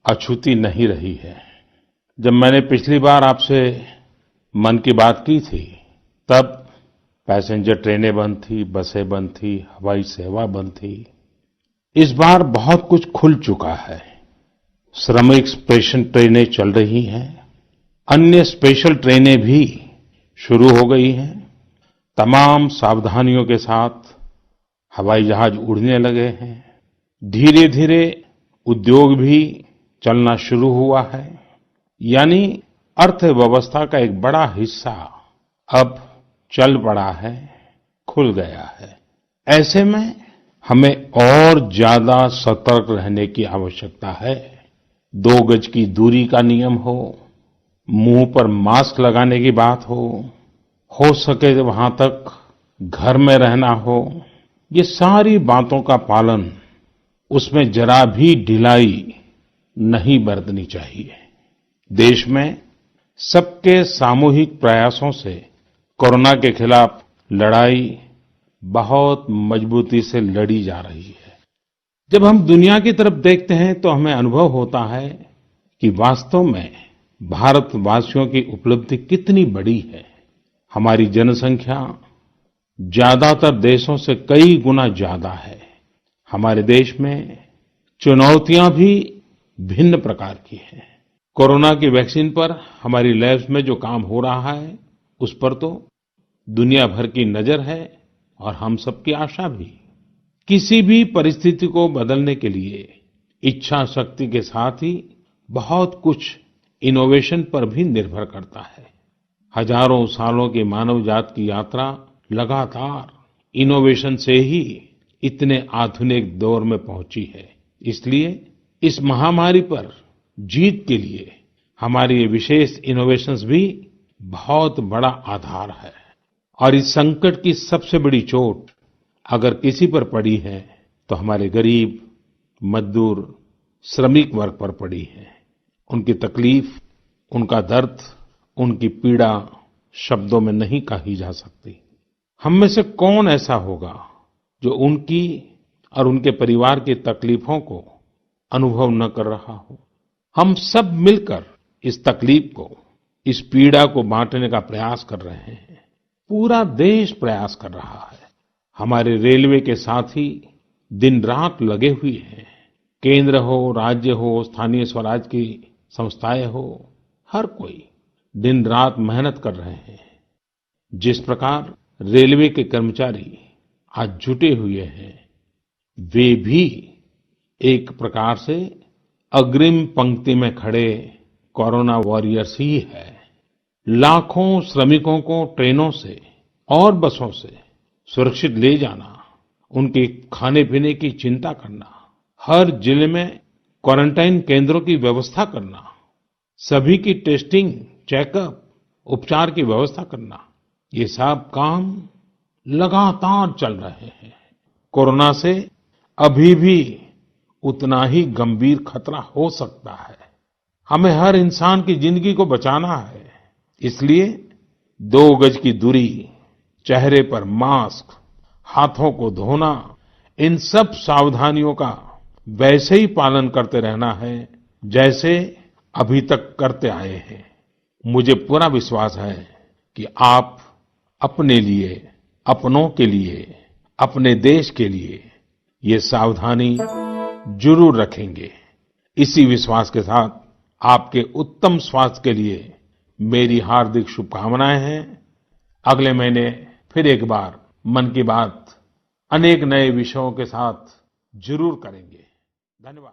अछूती नहीं रही है। जब मैंने पिछली बार आपसे मन की बात की थी, तब पैसेंजर ट्रेनें बंद थी, बसें बंद थी, हवाई सेवा बंद थी। इस बार बहुत कुछ खुल चुका है। श्रमिक स्पेशल ट्रेनें चल रही हैं, अन्य स्पेशल ट्रेनें भी शुरू हो गई हैं। तमाम सावधानियों के साथ हवाई जहाज उड़ने लगे हैं। धीरे धीरे उद्योग भी चलना शुरू हुआ है। यानी अर्थव्यवस्था का एक बड़ा हिस्सा अब चल पड़ा है, खुल गया है। ऐसे में हमें और ज्यादा सतर्क रहने की आवश्यकता है। 2 गज की दूरी का नियम हो, मुंह पर मास्क लगाने की बात हो सके तो वहां तक घर में रहना हो, ये सारी बातों का पालन, उसमें जरा भी ढिलाई नहीं बरतनी चाहिए। देश में सबके सामूहिक प्रयासों से कोरोना के खिलाफ लड़ाई बहुत मजबूती से लड़ी जा रही है। जब हम दुनिया की तरफ देखते हैं तो हमें अनुभव होता है कि वास्तव में भारतवासियों की उपलब्धि कितनी बड़ी है। हमारी जनसंख्या ज्यादातर देशों से कई गुना ज्यादा है। हमारे देश में चुनौतियां भी भिन्न प्रकार की हैं। कोरोना की वैक्सीन पर हमारी लैब्स में जो काम हो रहा है, उस पर तो दुनिया भर की नजर है और हम सबकी आशा भी। किसी भी परिस्थिति को बदलने के लिए इच्छा शक्ति के साथ ही बहुत कुछ इनोवेशन पर भी निर्भर करता है। हजारों सालों की मानव जात की यात्रा लगातार इनोवेशन से ही इतने आधुनिक दौर में पहुंची है। इसलिए इस महामारी पर जीत के लिए हमारी ये विशेष इनोवेशंस भी बहुत बड़ा आधार है। और इस संकट की सबसे बड़ी चोट अगर किसी पर पड़ी है तो हमारे गरीब, मजदूर, श्रमिक वर्ग पर पड़ी है। उनकी तकलीफ, उनका दर्द, उनकी पीड़ा शब्दों में नहीं कही जा सकती। हम में से कौन ऐसा होगा जो उनकी और उनके परिवार की तकलीफों को अनुभव न कर रहा हो। हम सब मिलकर इस तकलीफ को, इस पीड़ा को बांटने का प्रयास कर रहे हैं। पूरा देश प्रयास कर रहा है। हमारे रेलवे के साथी दिन रात लगे हुए हैं। केंद्र हो, राज्य हो, स्थानीय स्वराज की संस्थाएं हो, हर कोई दिन रात मेहनत कर रहे हैं। जिस प्रकार रेलवे के कर्मचारी आज जुटे हुए हैं, वे भी एक प्रकार से अग्रिम पंक्ति में खड़े कोरोना वॉरियर्स ही है। लाखों श्रमिकों को ट्रेनों से और बसों से सुरक्षित ले जाना, उनके खाने पीने की चिंता करना, हर जिले में क्वारंटाइन केंद्रों की व्यवस्था करना, सभी की टेस्टिंग, चेकअप, उपचार की व्यवस्था करना, ये सब काम लगातार चल रहे हैं। कोरोना से अभी भी उतना ही गंभीर खतरा हो सकता है। हमें हर इंसान की जिंदगी को बचाना है। इसलिए 2 गज की दूरी, चेहरे पर मास्क, हाथों को धोना, इन सब सावधानियों का वैसे ही पालन करते रहना है जैसे अभी तक करते आए हैं। मुझे पूरा विश्वास है कि आप अपने लिए, अपनों के लिए, अपने देश के लिए ये सावधानी जरूर रखेंगे। इसी विश्वास के साथ आपके उत्तम स्वास्थ्य के लिए मेरी हार्दिक शुभकामनाएं हैं। अगले महीने फिर एक बार मन की बात अनेक नए विषयों के साथ जरूर करेंगे। धन्यवाद।